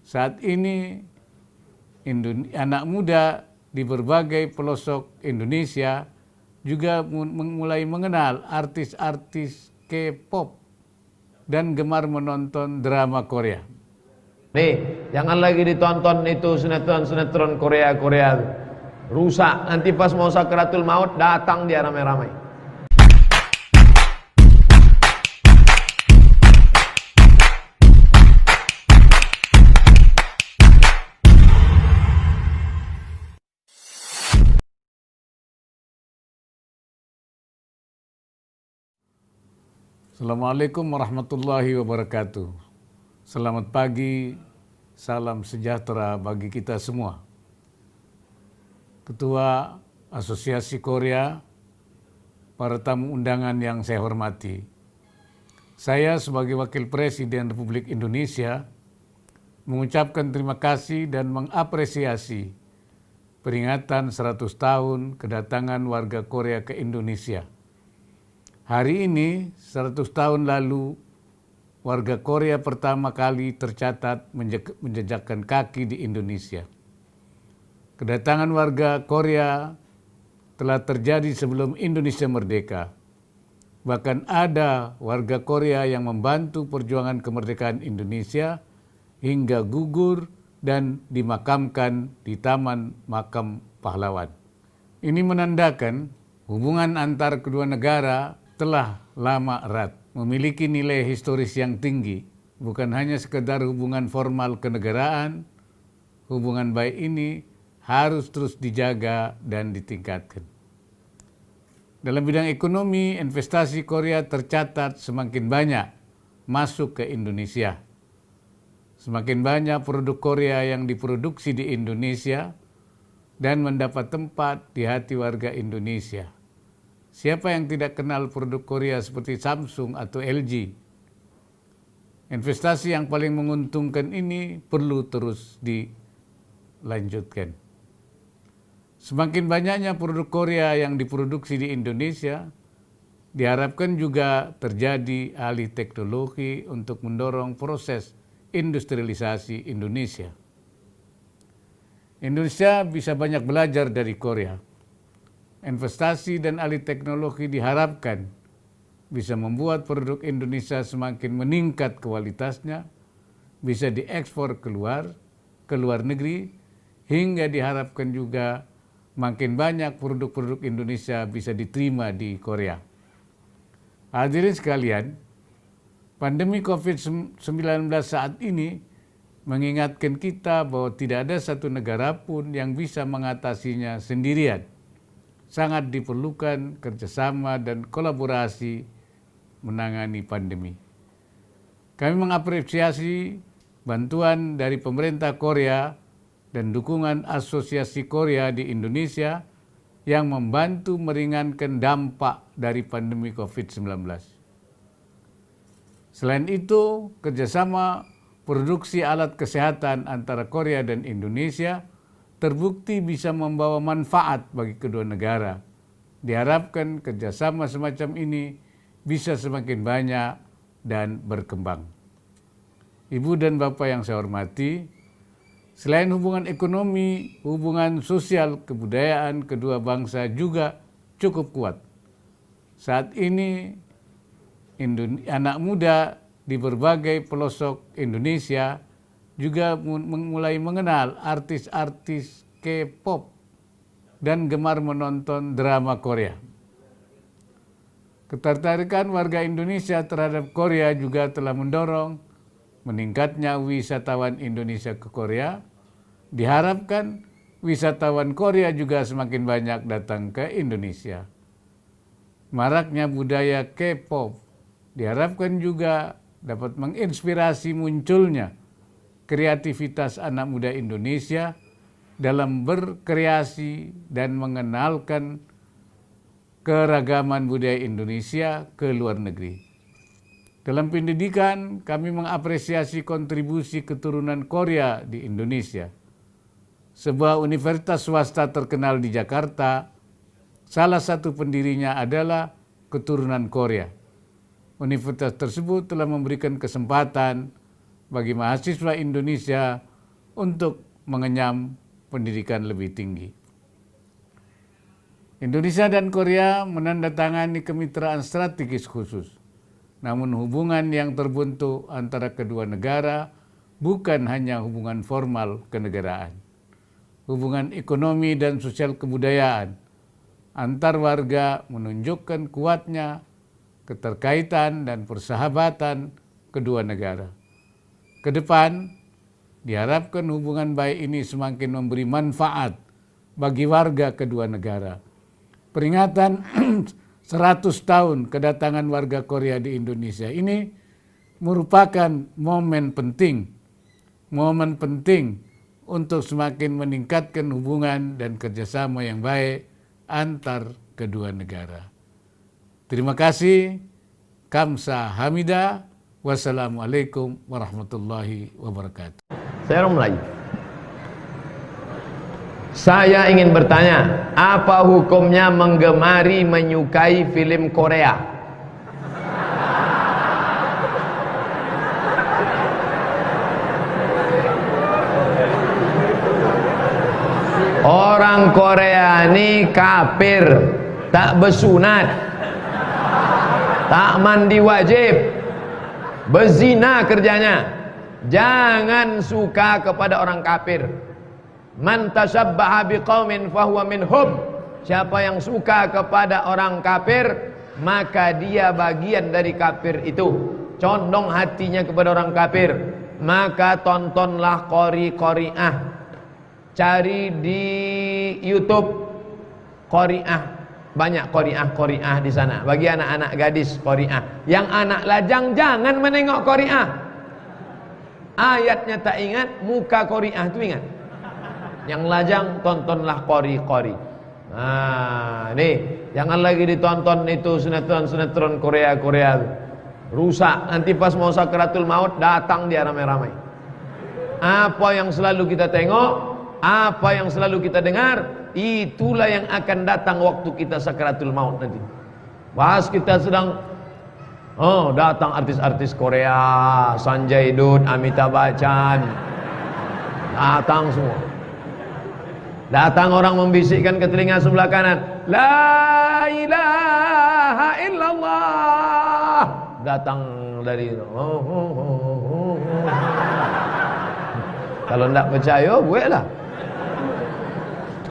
Saat ini anak muda di berbagai pelosok Indonesia juga mulai mengenal artis-artis K-pop dan gemar menonton drama Korea. Nih, jangan lagi ditonton itu sinetron-sinetron Korea-Korea. Rusak, nanti pas mau sakaratul maut datang dia ramai-ramai. Assalamualaikum warahmatullahi wabarakatuh. Selamat pagi, salam sejahtera bagi kita semua. Ketua Asosiasi Korea, para tamu undangan yang saya hormati. Saya sebagai Wakil Presiden Republik Indonesia mengucapkan terima kasih dan mengapresiasi peringatan 100 tahun kedatangan warga Korea ke Indonesia. Hari ini, 100 tahun lalu, warga Korea pertama kali tercatat menjejakkan kaki di Indonesia. Kedatangan warga Korea telah terjadi sebelum Indonesia merdeka. Bahkan ada warga Korea yang membantu perjuangan kemerdekaan Indonesia hingga gugur dan dimakamkan di Taman Makam Pahlawan. Ini menandakan hubungan antar kedua negara telah lama erat, memiliki nilai historis yang tinggi, bukan hanya sekedar hubungan formal kenegaraan. Hubungan baik ini harus terus dijaga dan ditingkatkan. Dalam bidang ekonomi, investasi Korea tercatat semakin banyak masuk ke Indonesia. Semakin banyak produk Korea yang diproduksi di Indonesia dan mendapat tempat di hati warga Indonesia. Siapa yang tidak kenal produk Korea seperti Samsung atau LG? Investasi yang paling menguntungkan ini perlu terus dilanjutkan. Semakin banyaknya produk Korea yang diproduksi di Indonesia, diharapkan juga terjadi alih teknologi untuk mendorong proses industrialisasi Indonesia. Indonesia bisa banyak belajar dari Korea. Investasi dan alih teknologi diharapkan bisa membuat produk Indonesia semakin meningkat kualitasnya, bisa diekspor ke luar negeri, hingga diharapkan juga makin banyak produk-produk Indonesia bisa diterima di Korea. Hadirin sekalian, pandemi COVID-19 saat ini mengingatkan kita bahwa tidak ada satu negara pun yang bisa mengatasinya sendirian. Sangat diperlukan kerjasama dan kolaborasi menangani pandemi. Kami mengapresiasi bantuan dari pemerintah Korea dan dukungan Asosiasi Korea di Indonesia yang membantu meringankan dampak dari pandemi COVID-19. Selain itu, kerjasama produksi alat kesehatan antara Korea dan Indonesia terbukti bisa membawa manfaat bagi kedua negara. Diharapkan kerjasama semacam ini bisa semakin banyak dan berkembang. Ibu dan Bapak yang saya hormati, selain hubungan ekonomi, hubungan sosial kebudayaan kedua bangsa juga cukup kuat. Saat ini anak muda di berbagai pelosok Indonesia juga mulai mengenal artis-artis K-pop dan gemar menonton drama Korea. Ketertarikan warga Indonesia terhadap Korea juga telah mendorong meningkatnya wisatawan Indonesia ke Korea. Diharapkan wisatawan Korea juga semakin banyak datang ke Indonesia. Maraknya budaya K-pop diharapkan juga dapat menginspirasi munculnya kreativitas anak muda Indonesia dalam berkreasi dan mengenalkan keragaman budaya Indonesia ke luar negeri. Dalam pendidikan, kami mengapresiasi kontribusi keturunan Korea di Indonesia. Sebuah universitas swasta terkenal di Jakarta, salah satu pendirinya adalah keturunan Korea. Universitas tersebut telah memberikan kesempatan bagi mahasiswa Indonesia untuk mengenyam pendidikan lebih tinggi. Indonesia dan Korea menandatangani kemitraan strategis khusus. Namun hubungan yang terbentuk antara kedua negara bukan hanya hubungan formal kenegaraan. Hubungan ekonomi dan sosial kebudayaan antar warga menunjukkan kuatnya keterkaitan dan persahabatan kedua negara. Ke depan, diharapkan hubungan baik ini semakin memberi manfaat bagi warga kedua negara. Peringatan 100 tahun kedatangan warga Korea di Indonesia ini merupakan momen penting untuk semakin meningkatkan hubungan dan kerjasama yang baik antar kedua negara. Terima kasih. Kamsahamnida. Wassalamualaikum warahmatullahi wabarakatuh. Saya orang Melayu. Saya ingin bertanya, apa hukumnya menggemari menyukai film Korea? Orang Korea ini kafir, tak bersunat, tak mandi wajib, berzina kerjanya. Jangan suka kepada orang kafir. Man tashabbaha biqaumin fahuwa minhum. Siapa yang suka kepada orang kafir, maka dia bagian dari kafir itu. Condong hatinya kepada orang kafir, maka tontonlah qori-qoriah. Cari di YouTube qoriah. Banyak qoriah di sana. Bagi anak-anak gadis qoriah. Yang anak lajang jangan menengok qoriah. Ayatnya tak ingat, muka qoriah itu ingat. Yang lajang tontonlah qori-qori. Nah, nih, jangan lagi ditonton itu sinetron Korea itu. Rusak. Nanti pas mau sakratul maut datang dia ramai-ramai. Apa yang selalu kita tengok, apa yang selalu kita dengar, itulah yang akan datang waktu kita sakratul maut nanti. Pas kita sedang datang artis-artis Korea, Sanjay Dutt, Amitabh Bachchan, datang semua. Datang orang membisikkan ke telinga sebelah kanan, La ilaha illallah. Datang dari kalau tidak percaya, gue lah.